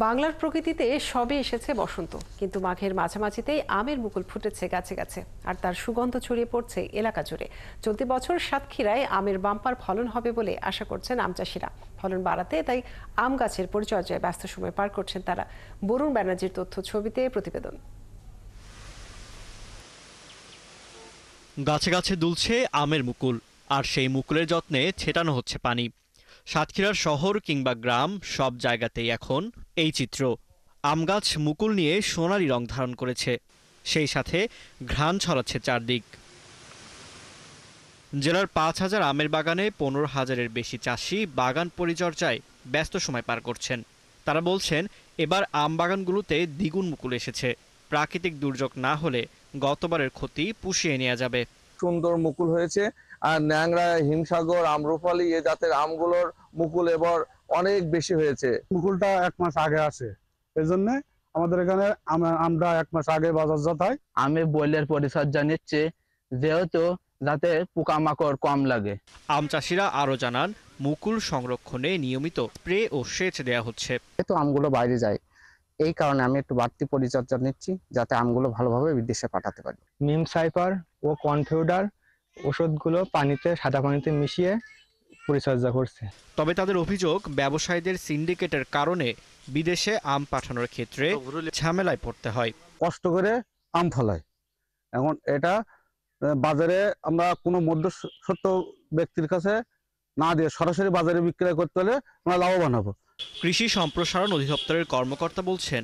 বাংলার প্রকৃতিতে সবে এসেছে বসন্ত, কিন্তু মাঘের মাঝামাঝিতেই আমের মুকুল ফুটেছে গাছে গাছে, আর তার সুগন্ধ ছড়িয়ে পড়ছে এলাকা জুড়ে। চলতি বছর সাতক্ষীরায় আমের বাম্পার ফলন হবে বলে আশা করছেন আম চাষিরা। ফলন বাড়াতে তাই আম গাছের পরিচর্যায় ব্যস্ত সময় পার করছেন তারা। বরুণ ব্যানার্জির তথ্য ছবিতে প্রতিবেদন। গাছে গাছে দুলছে আমের মুকুল, আর সেই মুকুলের যত্নে ছেটানো হচ্ছে পানি। সাতক্ষীরার শহর কিংবা গ্রাম সব জায়গাতেই এখন এই চিত্র। আম গাছ মুকুল নিয়ে সোনালি রং ধারণ করেছে, সেই সাথে ঘ্রাণ ছড়াচ্ছে চারদিক। জেলার ৫,০০০ আমের বাগানে ১৫,০০০-এর বেশি চাষি বাগান পরিচর্যায় ব্যস্ত সময় পার করছেন। তারা বলছেন, এবার আম বাগানগুলোতে দ্বিগুণ মুকুল এসেছে। প্রাকৃতিক দুর্যোগ না হলে গতবারের ক্ষতি পুষিয়ে নেওয়া যাবে। সুন্দর মুকুল হয়েছে। আর ন্যাংরা, হিমসাগর, আম্রপালি এ জাতের আমগুলোর মুকুল এবার অনেক বেশি হয়েছে। মুকুলটা ১ মাস আগে আসে, এই জন্য আমাদের এখানে আমরা ১ মাস আগে বাজারজাত হয়। আমি বইলের পরিচর্যা নিচ্ছি, যেহেতু যাতে পোকামাকড় কম লাগে। আম চাষিরা আরও জানান, মুকুল সংরক্ষণে নিয়মিত স্প্রে ও সেচ দেওয়া হচ্ছে। যেহেতু আমগুলো বাইরে যায়, এই কারণে আমি একটু বাড়তি পরিচর্যা নিচ্ছি, যাতে আমগুলো ভালোভাবে বিদেশে পাঠাতে পারি। নিম সাইপার ও কনফিউডার ওষুধগুলো সাদা পানিতে মিশিয়ে পরিচর্যা করছে। তবে তাদের অভিযোগ, ব্যবসায়ীদের সিন্ডিকেটের কারণে বিদেশে আম পাঠানোর ক্ষেত্রে ঝামেলায় পড়তে হয়। কষ্ট করে আম ফলায়, এখন এটা বাজারে আমরা কোনো মধ্যস্বত্ব ব্যক্তির কাছে না দিয়ে সরাসরি বাজারে বিক্রয় করতে হলে আমরা লাভবান হব। কৃষি সম্প্রসারণ অধিদপ্তরের কর্মকর্তা বলছেন,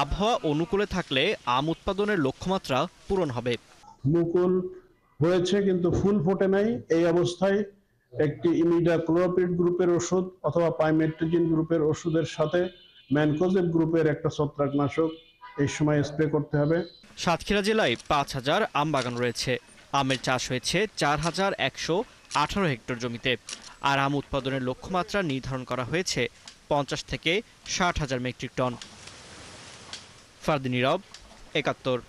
আবহাওয়া অনুকূলে থাকলে আম উৎপাদনের লক্ষ্যমাত্রা পূরণ হবে। মুকুল হয়েছে কিন্তু ফুল ফোটে নাই, এই অবস্থায় একটি ইমিডাক্লোপিড গ্রুপের ওষুধ অথবা পাইমেট্রিজিন গ্রুপের ওষুধের সাথে ম্যানকোজেব গ্রুপের একটা ছত্রাকনাশক এই সময় স্প্রে করতে হবে। সাতক্ষীরা জেলায় ৫,০০০ আম বাগান রয়েছে। আমের চাষ হয়েছে ৪,১১৮ হেক্টর জমিতে, আর আম উৎপাদনের লক্ষ্যমাত্রা নির্ধারণ করা হয়েছে ৫০ থেকে ৬০,০০০ মেট্রিক টন। ফারদিন নীরব, ৭১।